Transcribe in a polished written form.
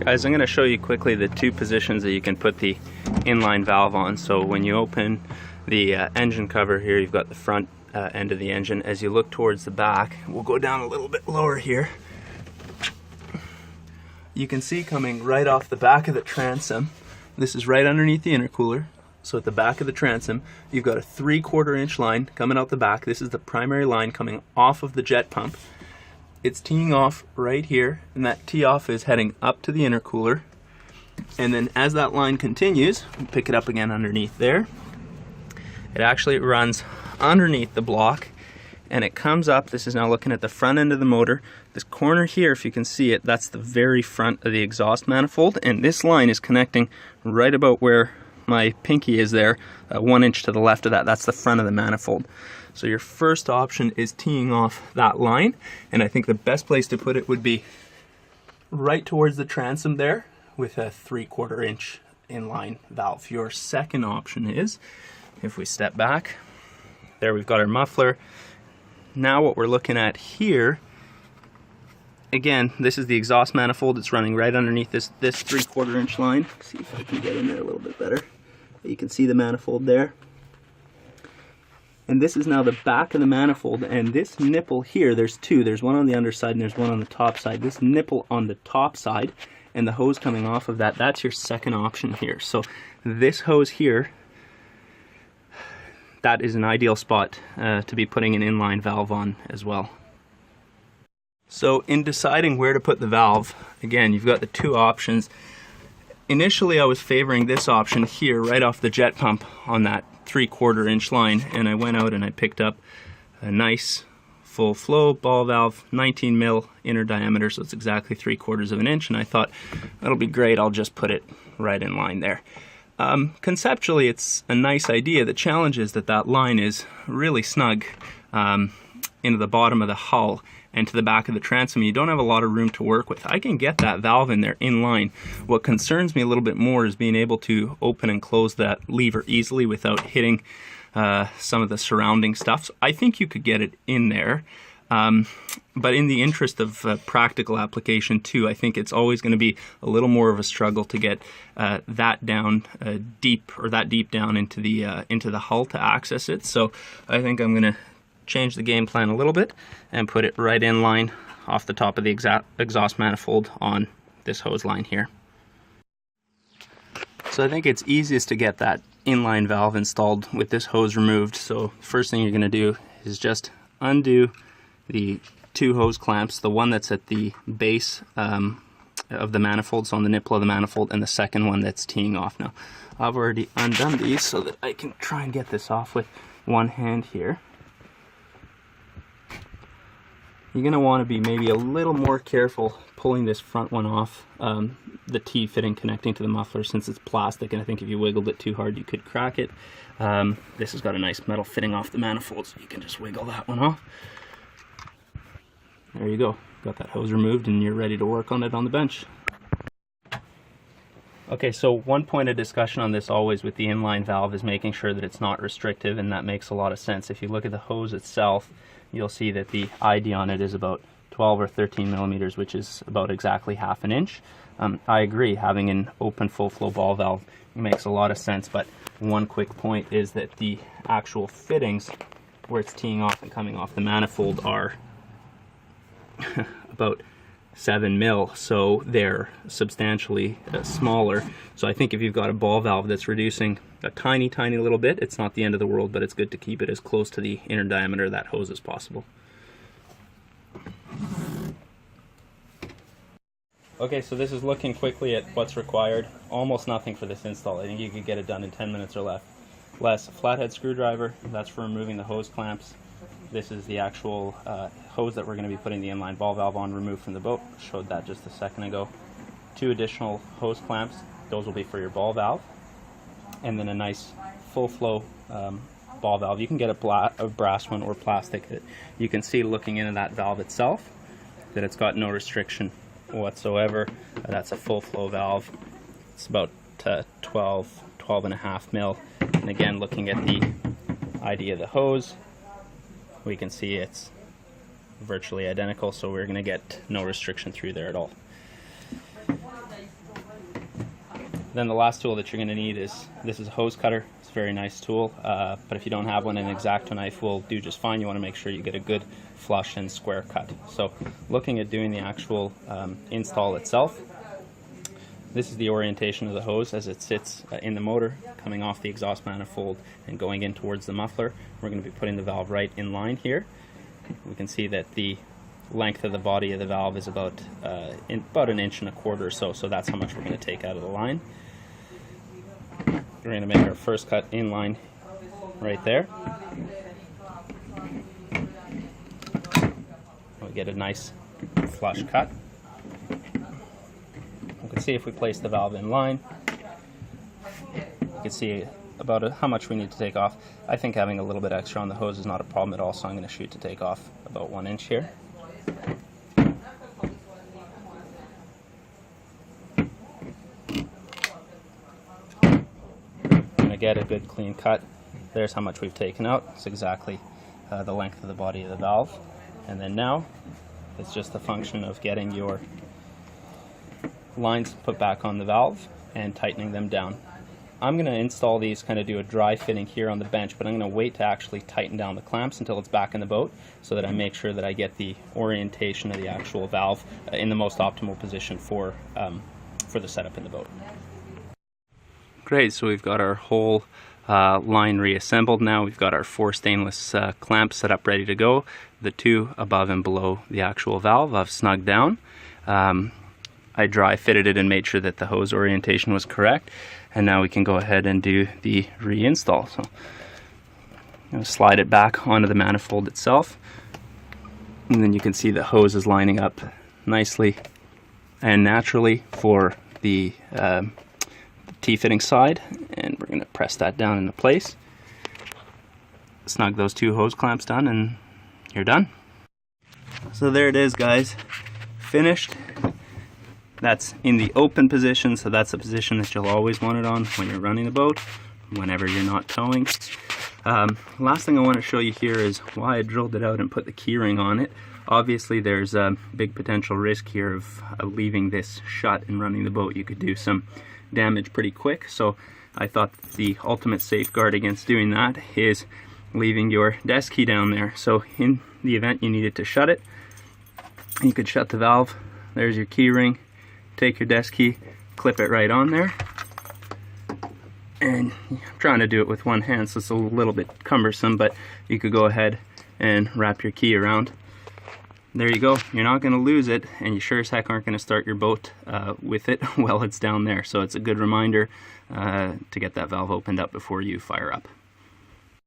Guys, I'm going to show you quickly the two positions that you can put the inline valve on. So when you open the engine cover here, you've got the front end of the engine. As you look towards the back, we'll go down a little bit lower here. You can see coming right off the back of the transom, this is right underneath the intercooler. So at the back of the transom, you've got a 3/4 inch line coming out the back. This is the primary line coming off of the jet pump. It's teeing off right here, and that tee off is heading up to the intercooler. And then as that line continues, pick it up again underneath there. It actually runs underneath the block, and it comes up. This is now looking at the front end of the motor. This corner here, if you can see it, that's the very front of the exhaust manifold, and this line is connecting right about where my pinky is there, 1 inch to the left of that. That's the front of the manifold. So your first option is teeing off that line, and I think the best place to put it would be right towards the transom there with a 3/4 inch inline valve. Your second option is, if we step back, there we've got our muffler. Now what we're looking at here, again, this is the exhaust manifold. It's running right underneath this 3/4 inch line. See if I can get in there a little bit better. You can see the manifold there. And this is now the back of the manifold, and this nipple here, there's two. There's one on the underside and there's one on the top side. This nipple on the top side and the hose coming off of that, that's your second option here. So this hose here, that is an ideal spot to be putting an inline valve on as well. So in deciding where to put the valve, again, you've got the two options. Initially, I was favoring this option here right off the jet pump on that 3/4 inch line, and I went out and I picked up a nice full flow ball valve, 19 mil inner diameter, so it's exactly 3/4 of an inch, and I thought that'll be great, I'll just put it right in line there. Conceptually, it's a nice idea. The challenge is that that line is really snug into the bottom of the hull and to the back of the transom. You don't have a lot of room to work with. I can get that valve in there in line. What concerns me a little bit more is being able to open and close that lever easily without hitting some of the surrounding stuff. So I think you could get it in there. But in the interest of practical application too, I think it's always going to be a little more of a struggle to get that down deep down into the hull to access it. So I think I'm going to change the game plan a little bit and put it right in line off the top of the exhaust manifold on this hose line here. So I think it's easiest to get that inline valve installed with this hose removed. So first thing you're going to do is just undo the two hose clamps, the one that's at the base of the manifold, so on the nipple of the manifold, and the second one that's teeing off. Now I've already undone these so that I can try and get this off with one hand here. You're going to want to be maybe a little more careful pulling this front one off, the T fitting connecting to the muffler, since it's plastic, and I think if you wiggled it too hard you could crack it. This has got a nice metal fitting off the manifold, so you can just wiggle that one off. There you go, got that hose removed and you're ready to work on it on the bench. Okay, so one point of discussion on this always with the inline valve is making sure that it's not restrictive, and that makes a lot of sense. If you look at the hose itself, you'll see that the ID on it is about 12 or 13 millimeters, which is about exactly half an inch. I agree, having an open full flow ball valve makes a lot of sense, but one quick point is that the actual fittings where it's teeing off and coming off the manifold are about 7 mil, so they're substantially smaller. So I think if you've got a ball valve that's reducing a tiny little bit, it's not the end of the world, but it's good to keep it as close to the inner diameter of that hose as possible. Okay, so this is looking quickly at what's required. Almost nothing for this install. I think you could get it done in 10 minutes or less. Flathead screwdriver, that's for removing the hose clamps. This is the actual hose that we're going to be putting the inline ball valve on, removed from the boat. Showed that just a second ago. 2 additional hose clamps, those will be for your ball valve. And then a nice full flow ball valve. You can get a brass one or plastic. You can see looking into that valve itself that it's got no restriction whatsoever. That's a full flow valve. It's about 12 and a half mil. And again, looking at the ID of the hose, we can see it's virtually identical, so we're going to get no restriction through there at all. Then the last tool that you're going to need is, this is a hose cutter. It's a very nice tool, but if you don't have one, an X-Acto knife will do just fine. You want to make sure you get a good flush and square cut. So looking at doing the actual install itself, this is the orientation of the hose as it sits in the motor, coming off the exhaust manifold and going in towards the muffler. We're going to be putting the valve right in line here. We can see that the length of the body of the valve is about about 1.25 inches or so, so that's how much we're going to take out of the line. We're going to make our first cut in line right there. We get a nice flush cut. You can see if we place the valve in line, you can see about how much we need to take off. I think having a little bit extra on the hose is not a problem at all, so I'm going to shoot to take off about 1 inch here. Get a good clean cut. There's how much we've taken out. It's exactly the length of the body of the valve. And then now it's just the function of getting your lines put back on the valve and tightening them down. I'm going to install these, kind of do a dry fitting here on the bench, but I'm going to wait to actually tighten down the clamps until it's back in the boat so that I make sure that I get the orientation of the actual valve in the most optimal position for the setup in the boat. Great, so we've got our whole line reassembled now. We've got our 4 stainless clamps set up ready to go. The 2 above and below the actual valve I've snugged down. I dry fitted it and made sure that the hose orientation was correct. And now we can go ahead and do the reinstall. So I'm going to slide it back onto the manifold itself. And then you can see the hose is lining up nicely and naturally for the T-fitting side, and we're going to press that down into place. Snug those 2 hose clamps down and you're done. So there it is, guys, finished. That's in the open position, so that's a position that you'll always want it on when you're running the boat, whenever you're not towing. Last thing I want to show you here is why I drilled it out and put the keyring on it. Obviously there's a big potential risk here of leaving this shut and running the boat. You could do some damage pretty quick, so I thought the ultimate safeguard against doing that is leaving your desk key down there. So in the event you needed to shut it, you could shut the valve. There's your key ring. Take your desk key, clip it right on there, and I'm trying to do it with one hand, so it's a little bit cumbersome, but you could go ahead and wrap your key around. There you go. You're not going to lose it, and you sure as heck aren't going to start your boat with it while it's down there. So it's a good reminder to get that valve opened up before you fire up.